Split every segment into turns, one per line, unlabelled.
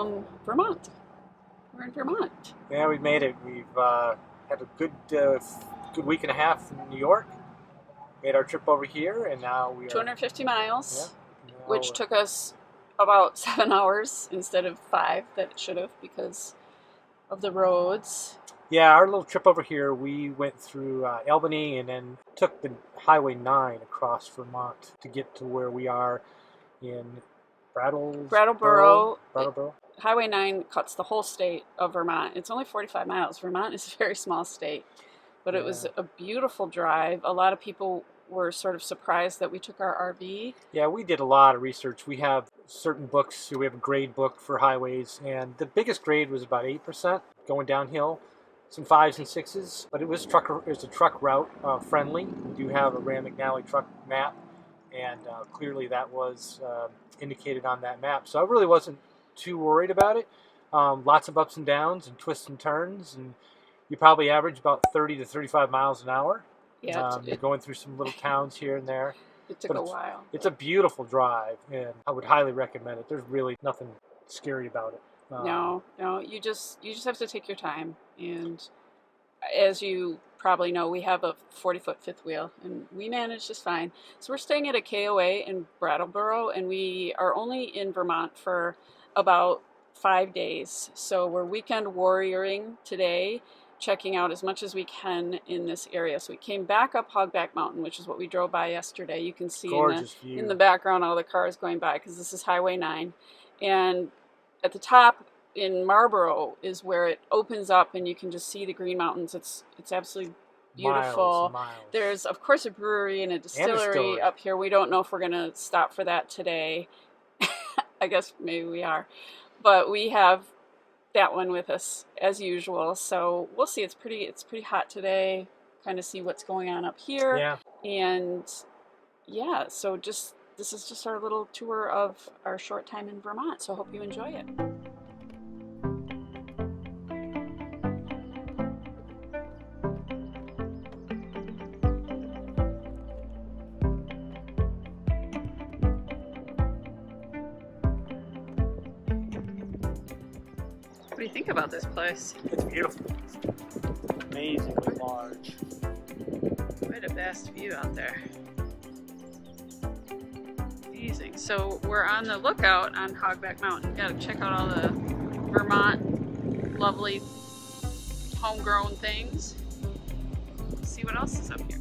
around Vermont. We're in Vermont.
Yeah, we made it. We've had a good week and a half in New York. Made our trip over here, and now we are
250 miles, which
now
took us about 7 hours instead of 5 that it should have because of the roads.
Yeah, our little trip over here, we went through Albany and then took the Highway 9 across Vermont to get to where we are in
Brattleboro.
Brattleboro.
Highway 9 cuts the whole state of Vermont. It's only 45 miles. Vermont is a very small state, but it was a beautiful drive. A lot of people were sort of surprised that we took our RV.
Yeah, we did a lot of research. We have certain books. We have a grade book for highways, and the biggest grade was about 8% going downhill. Some 5s and 6s, but it was a truck route friendly. We do have a Rand McNally truck map, and clearly that was indicated on that map. So I really wasn't too worried about it. Lots of ups and downs and twists and turns, and you probably average about 30 to 35 miles an hour.
Yeah,
you're going through some little towns here and there.
It took a while.
It's a beautiful drive, and I would highly recommend it. There's really nothing scary about it.
No, you just have to take your time. And as you probably know, we have a 40-foot fifth wheel, and we managed just fine. So we're staying at a KOA in Brattleboro, and we are only in Vermont for about 5 days. So we're weekend warrioring today, checking out as much as we can in this area. So we came back up Hogback Mountain, which is what we drove by yesterday. You can see in the background all the cars going by because this is Highway 9. And at the top in Marlboro is where it opens up and you can just see the Green Mountains. It's absolutely beautiful.
Miles.
There's, of course, a brewery and a distillery up here. We don't know if we're going to stop for that today. I guess maybe we are. But we have that one with us as usual. So we'll see. It's pretty hot today. Kind of see what's going on up here.
Yeah.
And yeah, so this is just our little tour of our short time in Vermont. So I hope you enjoy it. What do you think about this place?
It's beautiful. Amazingly large.
Quite a vast view out there. Amazing. So we're on the lookout on Hogback Mountain. Got to check out all the Vermont lovely homegrown things. See what else is up here.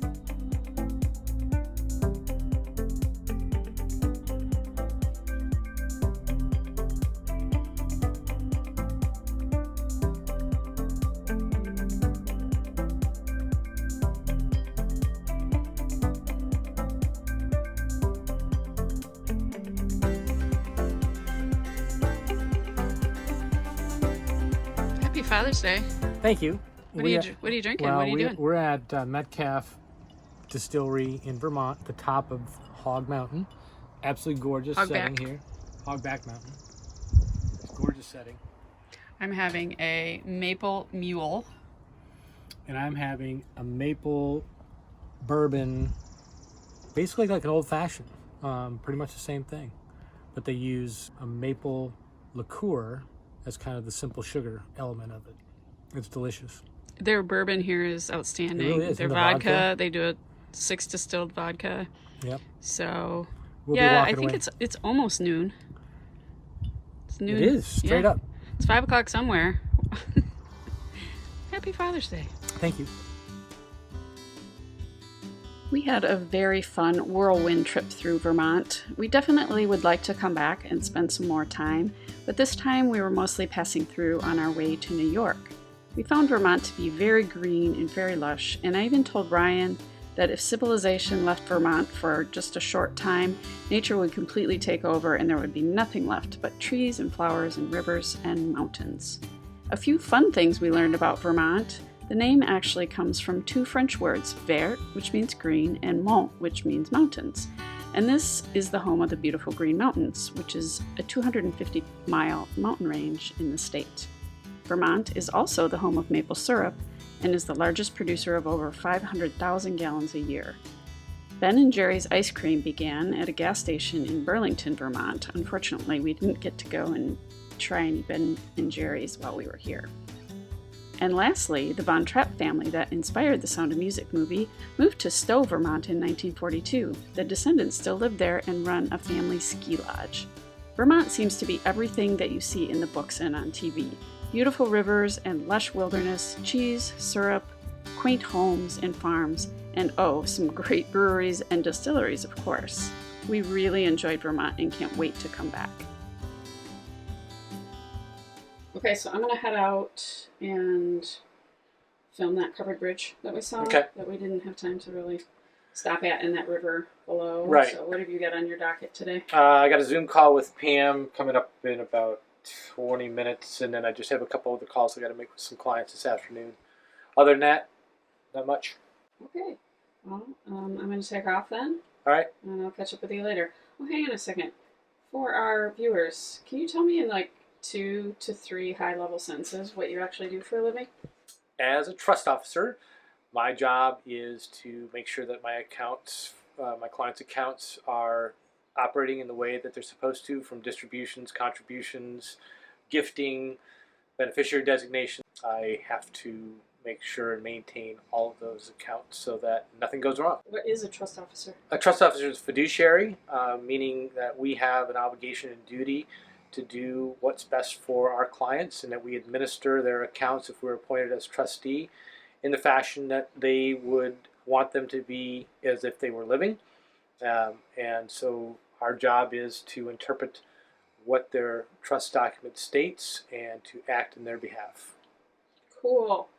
Happy Father's Day.
Thank you.
What are you drinking?
Well,
what are you doing?
We're at Metcalf Distillery in Vermont, the top of Hog Mountain. Absolutely gorgeous setting here. Hogback Mountain. It's gorgeous setting.
I'm having a maple mule.
And I'm having a maple bourbon, basically like an old fashioned. Pretty much the same thing. But they use a maple liqueur as kind of the simple sugar element of it. It's delicious.
Their bourbon here is outstanding.
It really is.
Their vodka, they do a 6 distilled vodka.
Yep.
So,
We'll
I think it's almost noon. It's noon.
It is, straight up.
It's 5 o'clock somewhere. Happy Father's Day.
Thank you.
We had a very fun whirlwind trip through Vermont. We definitely would like to come back and spend some more time, but this time we were mostly passing through on our way to New York. We found Vermont to be very green and very lush, and I even told Ryan that if civilization left Vermont for just a short time, nature would completely take over and there would be nothing left but trees and flowers and rivers and mountains. A few fun things we learned about Vermont. The name actually comes from 2 French words, vert, which means green, and mont, which means mountains. And this is the home of the beautiful Green Mountains, which is a 250-mile mountain range in the state. Vermont is also the home of maple syrup and is the largest producer of over 500,000 gallons a year. Ben & Jerry's ice cream began at a gas station in Burlington, Vermont. Unfortunately, we didn't get to go and try any Ben and Jerry's while we were here. And lastly, the Von Trapp family that inspired the Sound of Music movie moved to Stowe, Vermont in 1942. The descendants still live there and run a family ski lodge. Vermont seems to be everything that you see in the books and on TV. Beautiful rivers and lush wilderness, cheese, syrup, quaint homes and farms, and oh, some great breweries and distilleries, of course. We really enjoyed Vermont and can't wait to come back. Okay, so I'm going to head out and film that covered bridge that we saw, that we didn't have time to really stop at, in that river below.
Right.
So what have you got on your docket today?
I got a Zoom call with Pam coming up in about 20 minutes, and then I just have a couple other calls I got to make with some clients this afternoon. Other than that, not much.
Okay. Well, I'm going to take off then.
All right.
And I'll catch up with you later. Oh, hang on a second. For our viewers, can you tell me in like 2 to 3 high-level sentences what you actually do for a living?
As a trust officer, my job is to make sure that my accounts, my clients' accounts, are operating in the way that they're supposed to, from distributions, contributions, gifting, beneficiary designation. I have to make sure and maintain all of those accounts so that nothing goes wrong.
What is a trust officer?
A trust officer is fiduciary, meaning that we have an obligation and duty to do what's best for our clients, and that we administer their accounts, if we're appointed as trustee, in the fashion that they would want them to be as if they were living. And so our job is to interpret what their trust document states and to act in their behalf.
Cool.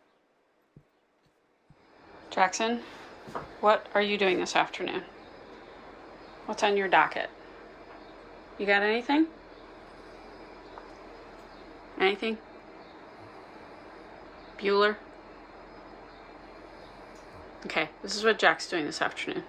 Jackson, what are you doing this afternoon? What's on your docket? You got anything? Anything? Bueller? Okay, this is what Jack's doing this afternoon.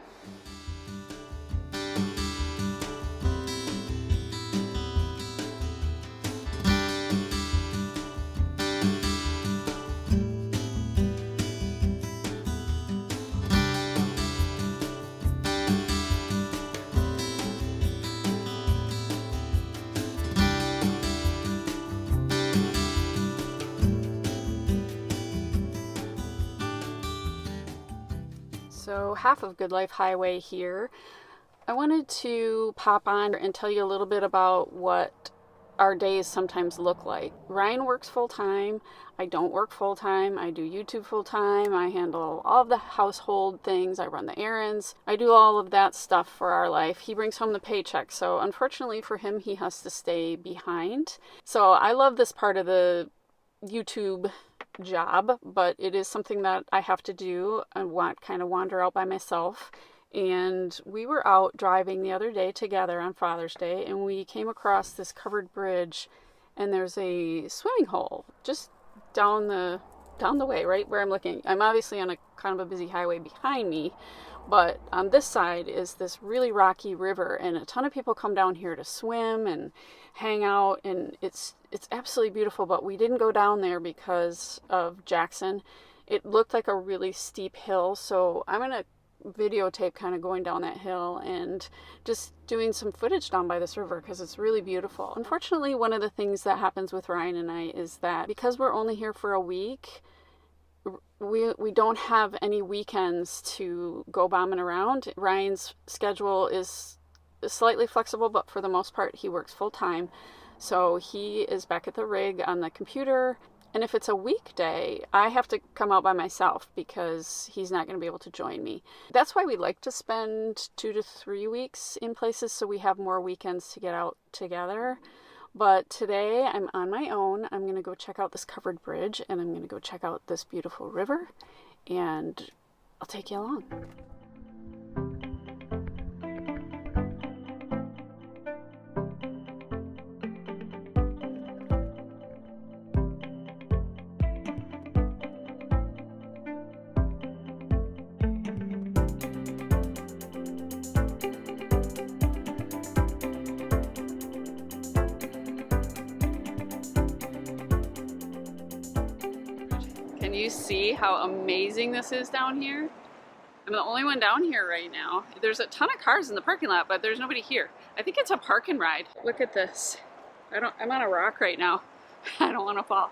So half of Good Life Highway here. I wanted to pop on and tell you a little bit about what our days sometimes look like. Ryan works full-time. I don't work full-time. I do YouTube full-time. I handle all of the household things. I run the errands. I do all of that stuff for our life. He brings home the paycheck. So unfortunately for him, he has to stay behind. So I love this part of the YouTube job, but it is something that I have to do and kind of wander out by myself. And we were out driving the other day together on Father's Day, and we came across this covered bridge, and there's a swimming hole just down the way, right where I'm looking. I'm obviously on a kind of a busy highway behind me, but on this side is this really rocky river, and a ton of people come down here to swim and hang out, and it's absolutely beautiful. But we didn't go down there because of Jackson. It looked like a really steep hill, so I'm gonna videotape kind of going down that hill and just doing some footage down by this river because it's really beautiful. Unfortunately, one of the things that happens with Ryan and I is that because we're only here for a week, we don't have any weekends to go bombing around. Ryan's schedule is slightly flexible, but for the most part he works full-time, so he is back at the rig on the computer. And if it's a weekday, I have to come out by myself because he's not going to be able to join me. That's why we like to spend 2 to 3 weeks in places so we have more weekends to get out together. But today I'm on my own. I'm going to go check out this covered bridge, and I'm going to go check out this beautiful river, and I'll take you along. Can you see how amazing this is down here? I'm the only one down here right now. There's a ton of cars in the parking lot, but there's nobody here. I think it's a park and ride. Look at this. I'm on a rock right now. I don't want to fall.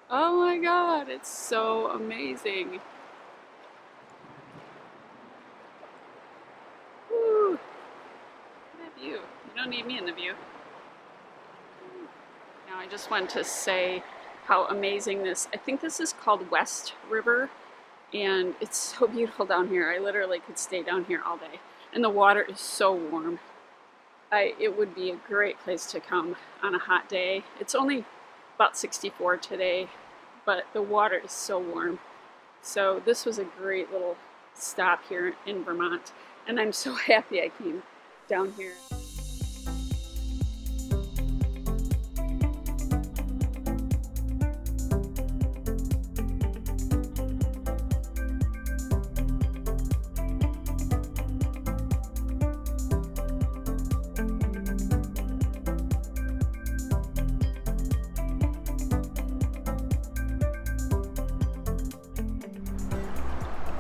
Oh my god, it's so amazing. Woo. Look at that view. You don't need me in the view. Now I just want to say how amazing I think this is called West River, and it's so beautiful down here. I literally could stay down here all day. And the water is so warm. It would be a great place to come on a hot day. It's only about 64 today, but the water is so warm. So this was a great little stop here in Vermont, and I'm so happy I came down here.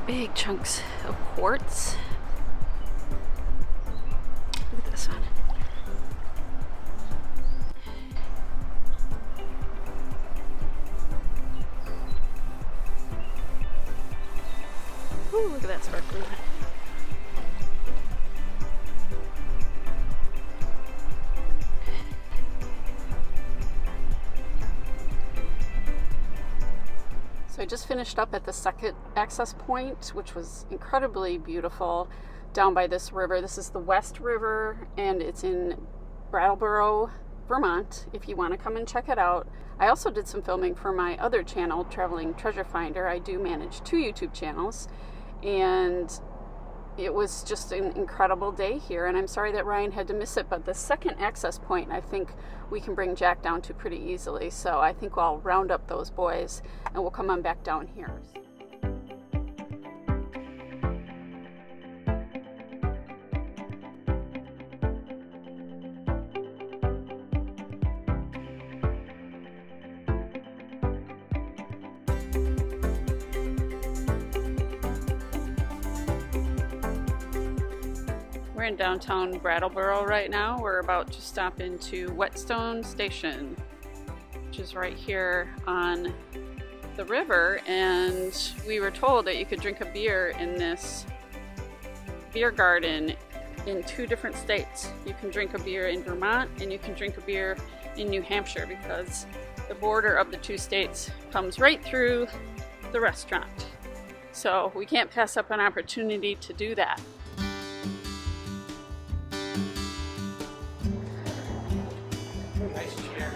Big chunks of quartz. Look at this one. Ooh, look at that sparkly one. So I just finished up at the second access point, which was incredibly beautiful down by this river. This is the West River, and it's in Brattleboro, Vermont, if you want to come and check it out. I also did some filming for my other channel, Traveling Treasure Finder. I do manage 2 YouTube channels, and it was just an incredible day here, and I'm sorry that Ryan had to miss it, but the second access point I think we can bring Jack down to pretty easily, so I think I'll round up those boys and we'll come on back down here. We're in downtown Brattleboro right now. We're about to stop into Whetstone Station, which is right here on the river, and we were told that you could drink a beer in this beer garden in 2 different states. You can drink a beer in Vermont and you can drink a beer in New Hampshire, because the border of the 2 states comes right through the restaurant. So we can't pass up an opportunity to do that.
Nice chairs.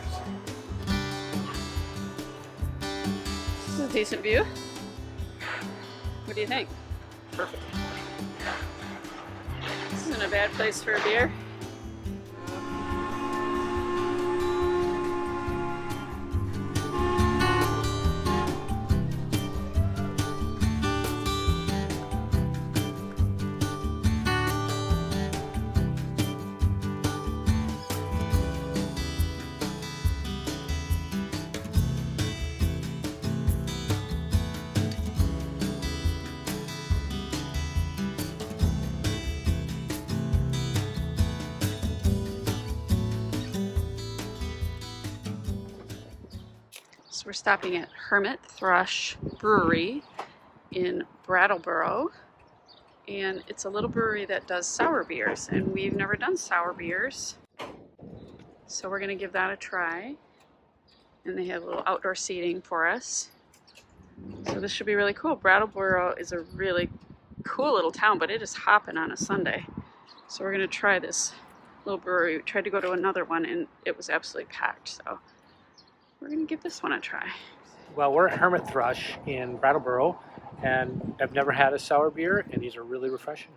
This is a decent view. What do you think?
Perfect.
This isn't a bad place for a beer. So we're stopping at Hermit, Thrush Brewery in Brattleboro, and it's a little brewery that does sour beers, and we've never done sour beers, so we're going to give that a try. And they have a little outdoor seating for us, so this should be really cool. Brattleboro is a really cool little town, but it is hopping on a Sunday, so we're going to try this little brewery. We tried to go to another one and it was absolutely packed, so we're going to give this one a try.
Well, we're at Hermit Thrush in Brattleboro, and I've never had a sour beer, and these are really refreshing.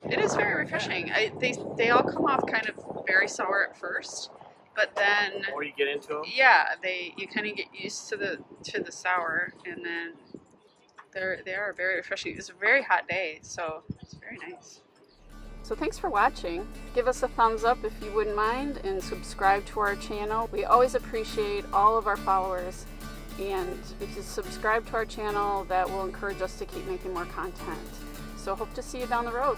It is very refreshing. They all come off kind of very sour at first, but then
The more you get into them,
yeah, you kind of get used to the sour, and then they are very refreshing. It's a very hot day, so it's very nice. So thanks for watching. Give us a thumbs up if you wouldn't mind, and subscribe to our channel. We always appreciate all of our followers, and if you subscribe to our channel, that will encourage us to keep making more content. So hope to see you down the road.